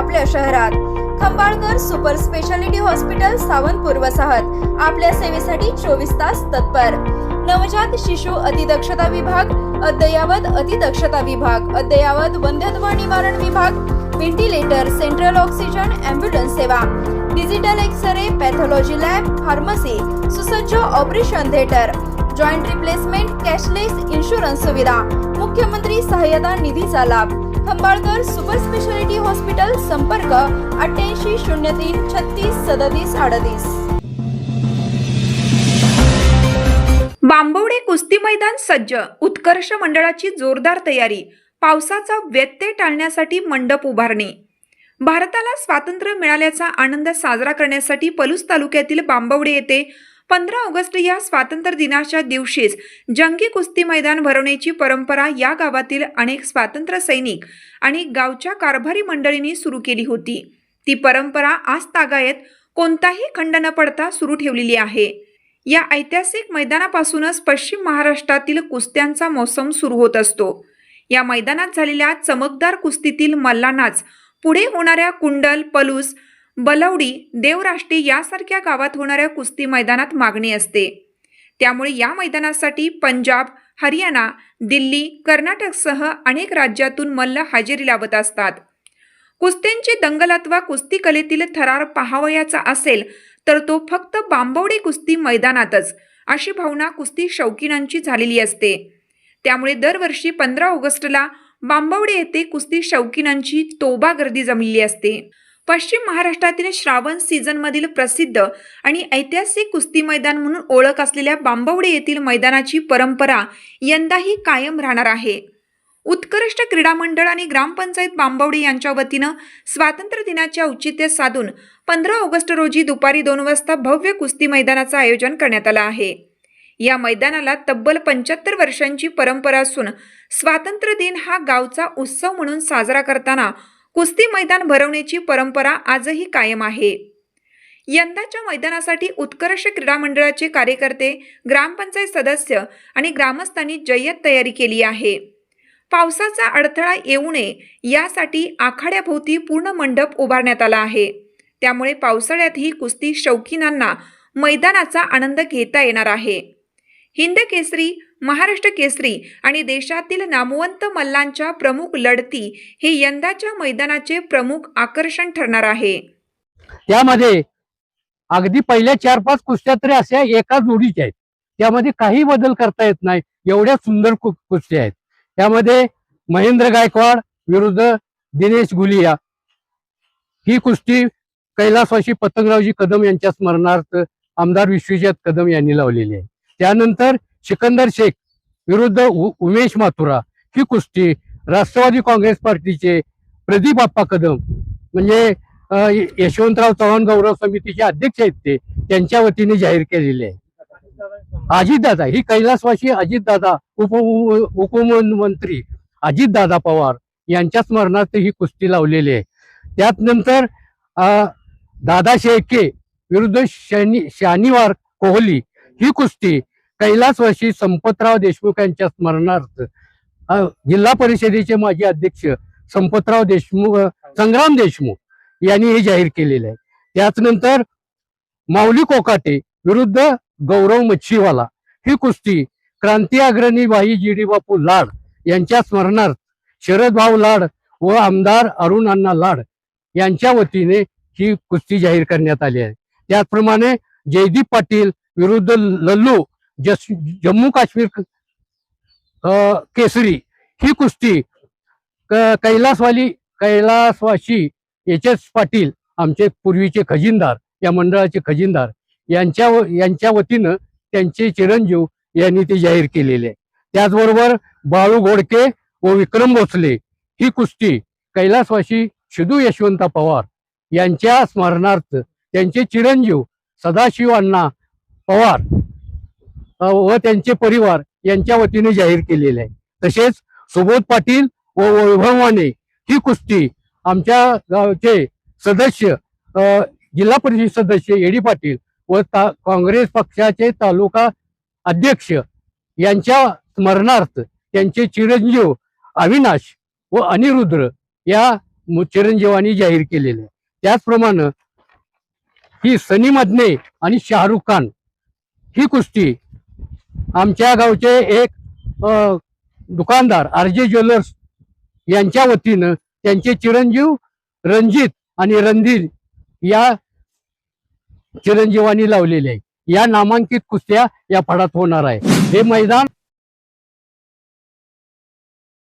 आपल्या शहरात Khambalkar super speciality hospital Sawantpur वसाहत आपल्या सेवेसाठी 24 तास तत्पर। नवजात शिशु अतिदक्षता विभाग, अद्ययावत अतिदक्षता विभाग, अद्ययावत वंध्यत्व निवारण विभाग, व्हेंटिलेटर, सेंट्रल ऑक्सिजन, ॲम्ब्युलन्स सेवा, digital x-ray, pathology lab, pharmacy, सुसज्ज operation theatre, joint replacement, cashless insurance सुविधा, मुख्यमंत्री सहाय्यता निधीचा लाभ। खंबाळकर सुपर स्पेशालिटी हॉस्पिटल, संपर्क 88 03 36 37 38। बांबवडे कुस्ती मैदान सज्ज, उत्कर्ष मंडळाची जोरदार तयारी, पावसाचा व्यत्यय टाळण्यासाठी मंडप उभारणी। भारताला स्वातंत्र्य मिळाल्याचा आनंद साजरा करण्यासाठी पलूस तालुक्यातील बांबवडे येथे 15 ऑगस्ट या स्वातंत्र्य दिनाच्या दिवशीच जंगी कुस्ती मैदान भरवण्याची परंपरा या गावातील अनेक स्वातंत्र्य सैनिक आणि गावच्या कारभारी मंडळींनी सुरू केली होती। ती परंपरा आज तागायत कोणताही खंड न पडता सुरू ठेवलेली आहे। या ऐतिहासिक मैदानापासूनच पश्चिम महाराष्ट्रातील कुस्त्यांचा मोसम सुरू होत असतो। या मैदानात झालेल्या चमकदार कुस्तीतील मल्लांनाच पुढे होणाऱ्या कुंडल, पलूस, बलवडी, देवराष्ट्री यासारख्या गावात होणाऱ्या कुस्ती मैदानात मागणी असते। त्यामुळे या मैदानासाठी पंजाब, हरियाणा, दिल्ली, कर्नाटकसह अनेक राज्यातून मल्ल हजेरी लावत असतात। कुस्त्यांची दंगल अथवा कुस्ती कलेतील थरार पाहावयाचा असेल तर तो फक्त बांबवडे कुस्ती मैदानातच, अशी भावना कुस्ती शौकीनांची झालेली असते। त्यामुळे दरवर्षी 15 ऑगस्टला बांबवडे येथे कुस्ती शौकीनांची तोबा गर्दी जमलेली असते। पश्चिम महाराष्ट्रातील श्रावण सीझनमधील प्रसिद्ध आणि ऐतिहासिक कुस्ती मैदान म्हणून ओळख असलेल्या बांबवडे येथील मैदानाची परंपरा यंदाही कायम राहणार आहे। उत्कृष्ट क्रीडा मंडळ आणि ग्रामपंचायत बांबवडे यांच्या वतीनं स्वातंत्र्य दिनाचे औचित्य साधून 15 ऑगस्ट रोजी दुपारी 2 वाजता भव्य कुस्ती मैदानाचं आयोजन करण्यात आलं आहे। या मैदानाला तब्बल 75 वर्षांची परंपरा असून स्वातंत्र्य दिन हा गावचा उत्सव म्हणून साजरा करताना कुस्ती मैदान भरवण्याची परंपरा आजही कायम आहे। यंदाच्या मैदानासाठी उत्कर्ष क्रीडा मंडळाचे कार्यकर्ते, ग्रामपंचायत सदस्य आणि ग्रामस्थांनी जय्यत तयारी केली आहे। पावसाचा अडथळा येऊ नये यासाठी आखाड्याभोवती पूर्ण मंडप उभारण्यात आला आहे। त्यामुळे पावसाळ्यातही कुस्ती शौकीनांना मैदानाचा आनंद घेता येणार आहे। हिंद केसरी, महाराष्ट्र केसरी आणि देशातील नामवंत मल्लांच्या प्रमुख लढती हे यंदाच्या मैदानाचे प्रमुख आकर्षण ठरणार आहे। त्यामध्ये अगदी पहिल्या 4-5 कुस्त्या तरी अशा एका जोडीच्या आहेत, त्यामध्ये काही बदल करता येत नाही, एवढ्या सुंदर कुस्त्या आहेत। त्यामध्ये महेंद्र गायकवाड विरुद्ध दिनेश गुलिया ही कुस्ती कैलासवासी पतंगरावजी कदम यांच्या स्मरणार्थ आमदार विश्वजित कदम यांनी लावलेली आहे। त्यानंतर सिकंदर शेख विरुद्ध उमेश माथुरा ही कुस्ती राष्ट्रवादी काँग्रेस पार्टीचे प्रदीप आप्पा कदम म्हणजे यशवंतराव चव्हाण गौरव समितीचे अध्यक्ष आहेत, ते त्यांच्या वतीने जाहीर केलेले आहे। अजितदादा ही कैलासवासी अजितदादा उपमुख्यमंत्री अजितदादा पवार यांच्या स्मरणार्थ ही कुस्ती लावलेली आहे। त्यानंतर दादा शेळके विरुद्ध शनिवार कोहली ही कुस्ती कैलासवासी संपतराव देशमुख यांच्या स्मरणार्थ जिल्हा परिषदेचे माजी अध्यक्ष संपतराव देशमुख, संग्राम देशमुख यांनी हे जाहीर केलेले आहे। त्याचनंतर माऊली कोकाटे विरुद्ध गौरव मच्छीवाला ही कुस्ती क्रांती अग्रणी भाई जी.डी. बापू लाड यांच्या स्मरणार्थ शरद भाऊ लाड व आमदार अरुण अण्णा लाड यांच्या वतीने ही कुस्ती जाहीर करण्यात आली आहे। त्याचप्रमाणे जयदीप पाटील विरुद्ध लल्लू जम्मू काश्मीर केसरी ही कुस्ती कैलासवासी एच.एस. पाटील आमचे पूर्वीचे खजिनदार, या मंडळाचे खजिनदार यांच्या वतीनं त्यांचे चिरंजीव यांनी ते जाहीर केलेले आहे। त्याचबरोबर बाळू घोडके व विक्रम भोसले ही कुस्ती कैलासवासी शिदू यशवंत पवार यांच्या स्मरणार्थ त्यांचे चिरंजीव सदाशिव अण्णा पवार व त्यांचे परिवार यांच्या वतीने जाहीर केलेले आहे। तसेच सुबोध पाटील व वैभव माने ही कुस्ती आमच्या गावचे सदस्य, जिल्हा परिषद सदस्य एडी पाटील व काँग्रेस पक्षाचे तालुका अध्यक्ष यांच्या स्मरणार्थ त्यांचे चिरंजीव अविनाश व अनिरुद्र या चिरंजीवानी जाहीर केलेलं आहे. त्याचप्रमाणे ही सनी मदने आणि शाहरुख खान ही कुस्ती आमच्या गावचे एक दुकानदार RJ ज्वेलर्स यांच्या वतीनं त्यांचे चिरंजीव रणजित आणि रणधीर या चिरंजीवानी लावलेले आहे. या नामांकित कुस्त्या या फडात होणार आहे. हे मैदान